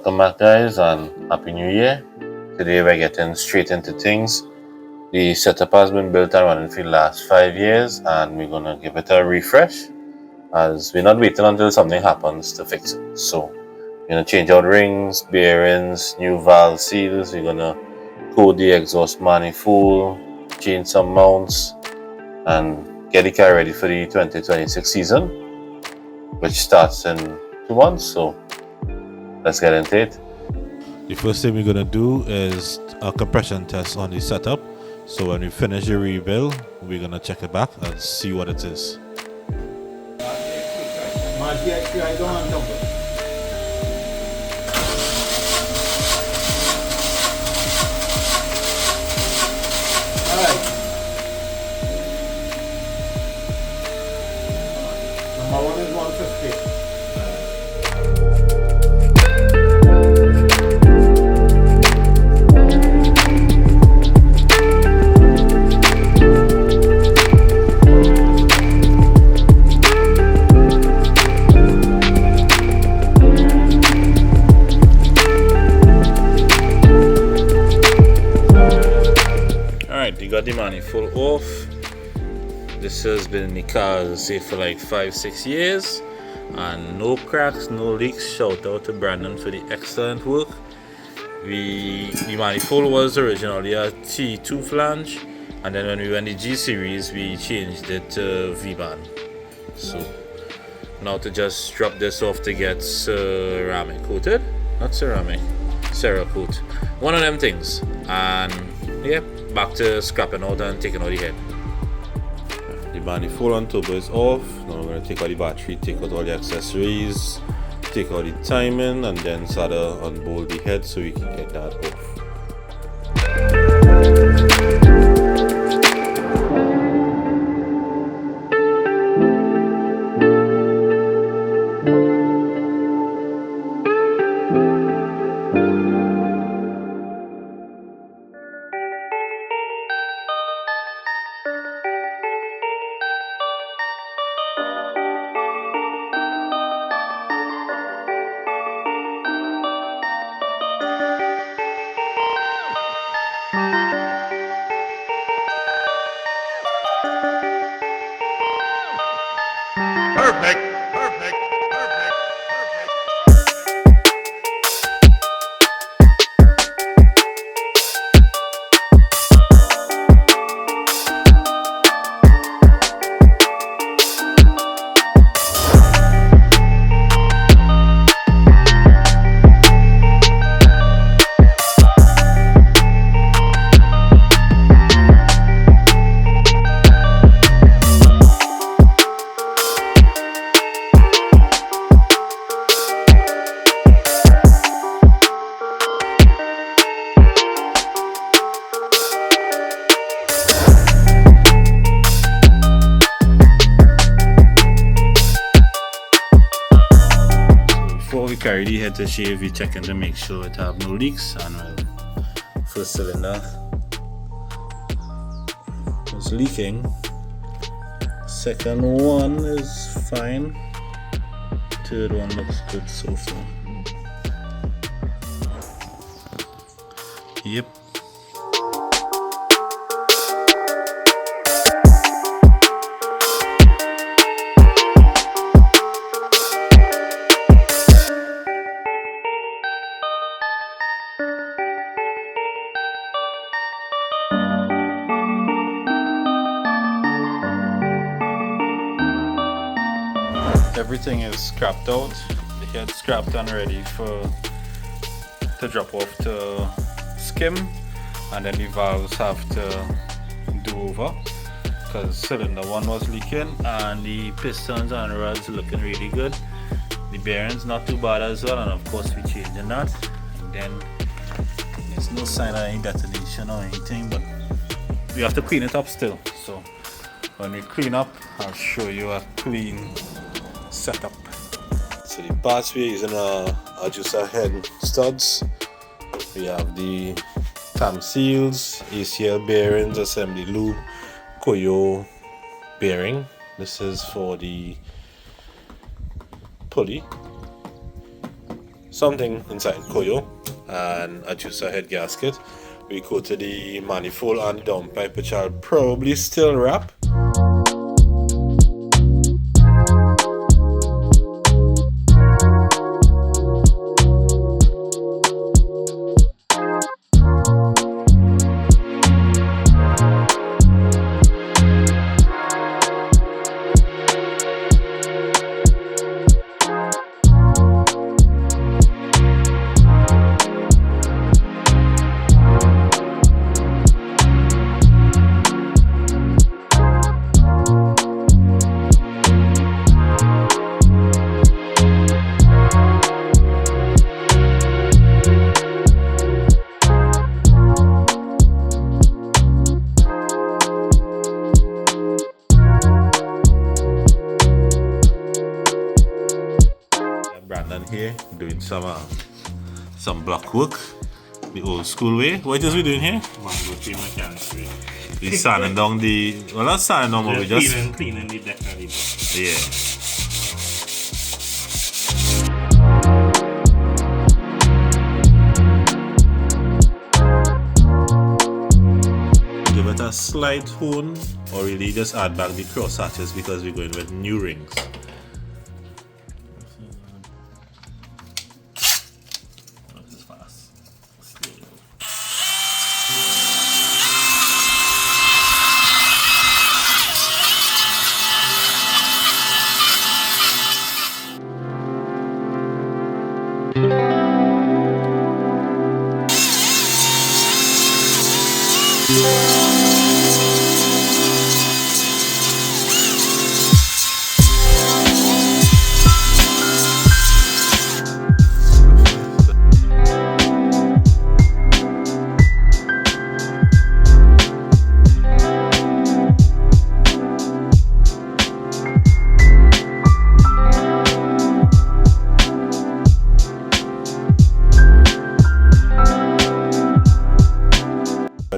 Welcome back, guys, and Happy New Year. Today we're getting straight into things. The setup has been built and running for the last 5 years, and we're going to give it a refresh as we're not waiting until something happens to fix it. So we're going to change out rings, bearings, new valve seals. We're going to coat the exhaust manifold, change some mounts, and get the car ready for the 2026 season, which starts in 2 months. So let's get into it. The first thing we're going to do is a compression test on the setup. So when we finish the rebuild, we're going to check it back and see what it is. Alright. Number one is 150. You got the manifold off. This has been in the car, say, for like 5-6 years, and no cracks, no leaks. Shout out to Brandon for the excellent work. The manifold was originally a T2 flange, and then when we went the G series, we changed it to V-band. So now to just drop this off to get ceramic coated, not ceramic, Cerakote, one of them things, and yeah, back to scrapping out and taking out the head. The manifold on turbo is off. Now we're going to take out the battery, take out all the accessories, take out the timing, and then start to unbolt the head so we can get that off. Perfect. Before we carry the head to shave, we checking to make sure it have no leaks, and first cylinder is leaking, second one is fine, third one looks good so far. Yep. Everything is scrapped out. The head's scrapped and ready to drop off to skim, and then the valves have to do over because cylinder 1 was leaking, and the pistons and rods looking really good. The bearings not too bad as well, and of course we changing that. And then there's no sign of any detonation or anything, but we have to clean it up still. So when we clean up, I'll show you a clean setup. So the parts we're using are just our head studs. We have the cam seals, ACL bearings, assembly lube, Koyo bearing. This is for the pulley. something inside Koyo and adjuster head gasket. We coated the manifold and the downpipe, which I'll probably still wrap. Brandon here doing some block work the old school way. What is we doing here? Mango tree mechanics way. We sanding down the, well, not sanding down, but we just cleaning the deck of the box. yeah. Give it a slight hone, or really just add back the cross hatches because we're going with new rings.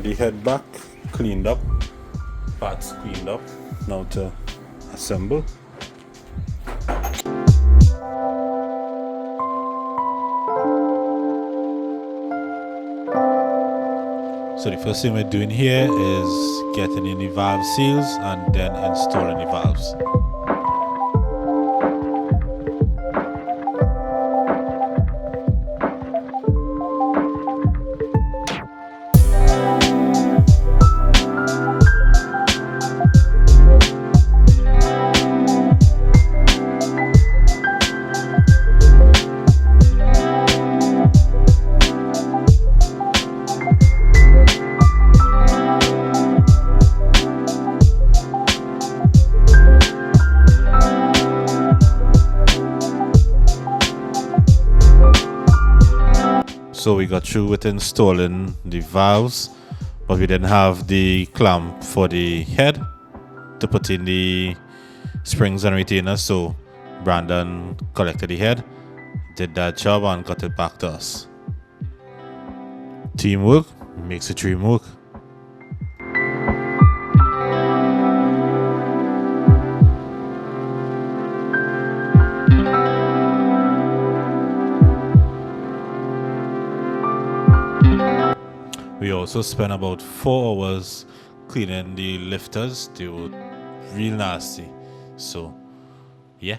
The head back cleaned up, parts cleaned up, now to assemble. So the first thing we're doing here is getting in the valve seals and then installing the valves. So we got through with installing the valves, but we didn't have the clamp for the head to put in the springs and retainers, so Brandon collected the head, did that job and got it back to us. Teamwork makes the dream work. We also spent about 4 hours cleaning the lifters. They were real nasty. So, yeah.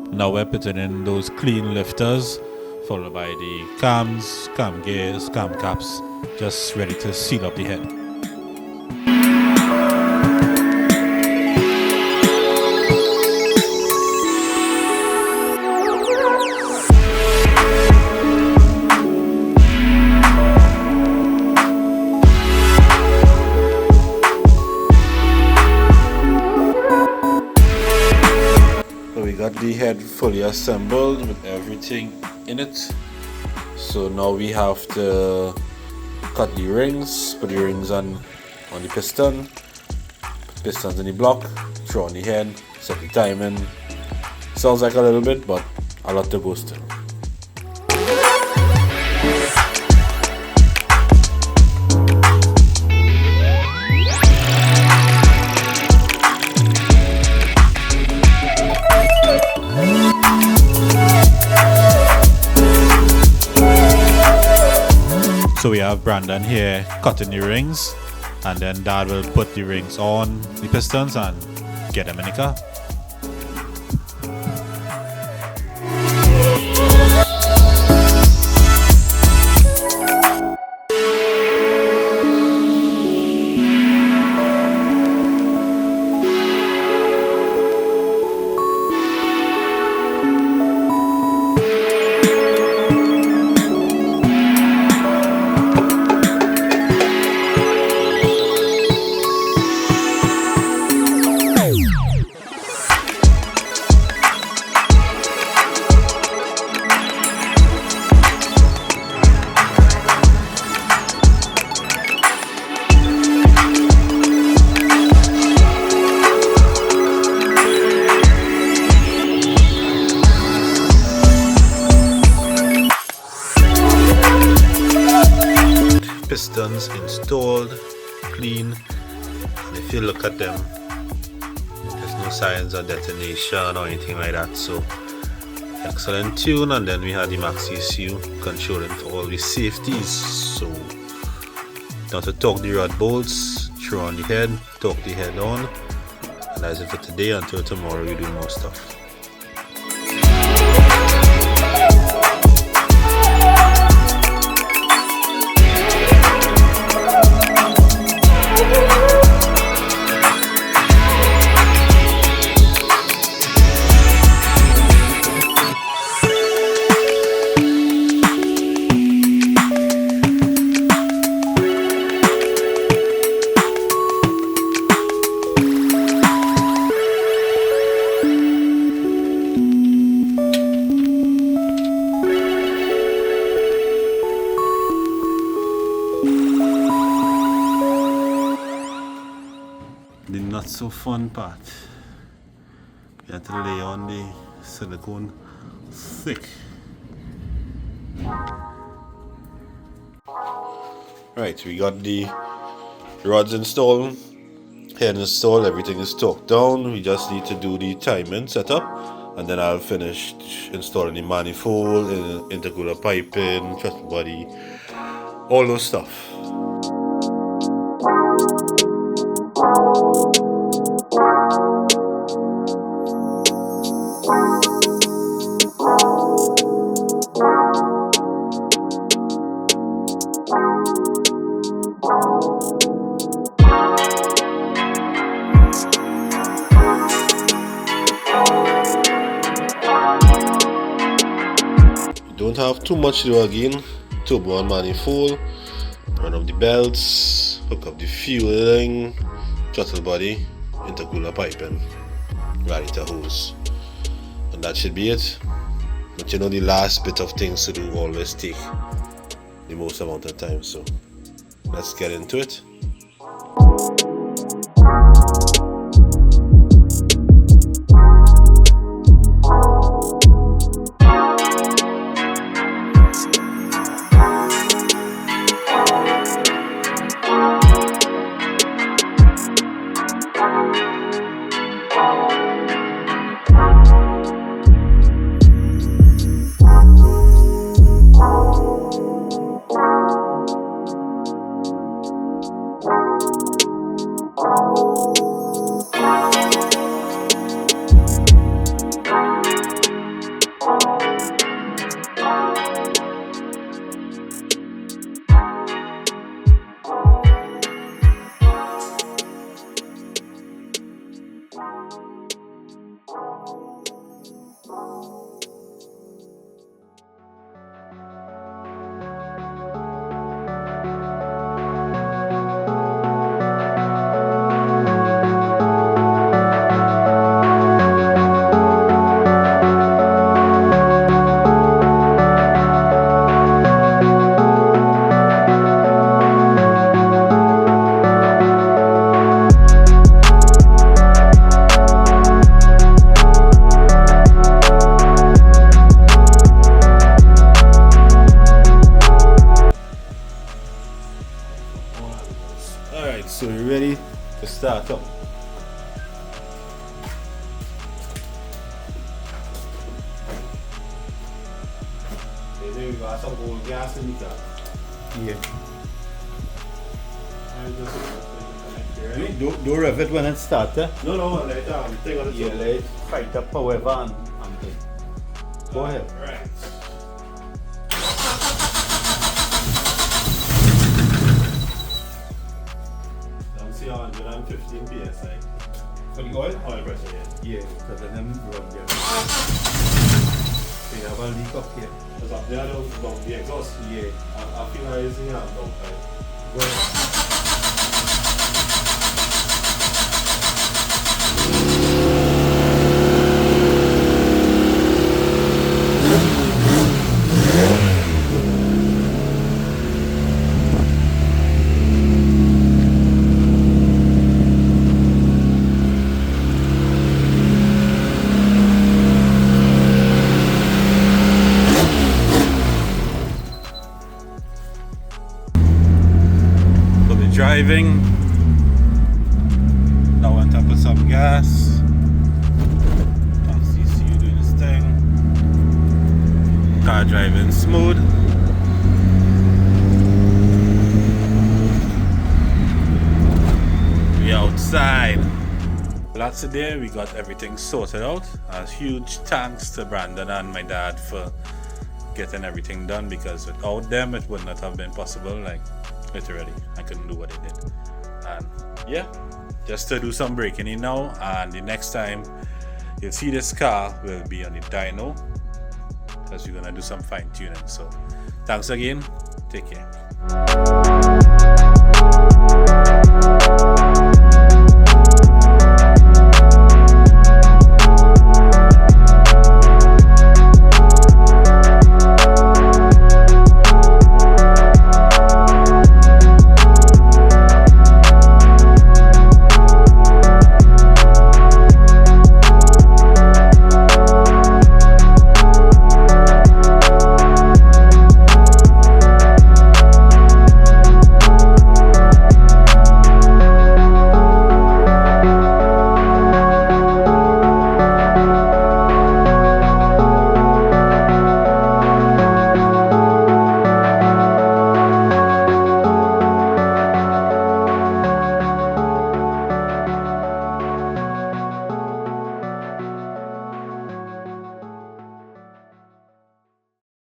Now we're putting in those clean lifters, followed by the cams, cam gears, cam caps, just ready to seal up the head. Got the head fully assembled with everything in it. So now we have to cut the rings, put the rings on the piston, put pistons in the block, throw on the head, set the timing. Sounds like a little bit, but a lot to go still. So we have Brandon here cutting the rings, and then Dad will put the rings on the pistons and get them in the car. Pistons installed, clean, and if you look at them, there's no signs of detonation or anything like that, so excellent tune. And then we had the Max ECU controlling for all the safeties. So now to torque the rod bolts, throw on the head, torque the head on, and that's it for today. Until tomorrow we do more stuff. The not so fun part. You have to lay on the silicone thick. Right, we got the rods installed, head installed, everything is torqued down. We just need to do the timing setup, and then I'll finish installing the manifold, intercooler piping, throttle body, all those stuff. Don't have too much to do again. Turbo and manifold, run up the belts, hook up the fueling, throttle body, intercooler piping, radiator hose, and that should be it. But you know, the last bit of things to do always take the most amount of time, so let's get into it. Alright, so we're ready to start up. Okay, there we got some old gas in the car. Yeah. I just connect here, right? Do rev it when it starts, eh? No, no, let take on the Yeah, let it fight up however and go ahead. Right. Don't see 115 psi. For the oil? Oil pressure, yeah. Yeah, because then them run there. So you have a leak up here. Because up there, don't the exhaust. Yeah. I feel like it's in your hand, don't I? Go ahead. So the driving. Now on top of some gas. CCU doing his thing. Car driving smooth. We outside. Lots of day we got everything sorted out. Huge thanks to Brandon and my dad for getting everything done, because without them it would not have been possible. Like literally, I couldn't do what they did. And yeah, just to do some breaking in now, and the next time you'll see this car will be on the dyno, because we're gonna do some fine tuning. So thanks again, take care.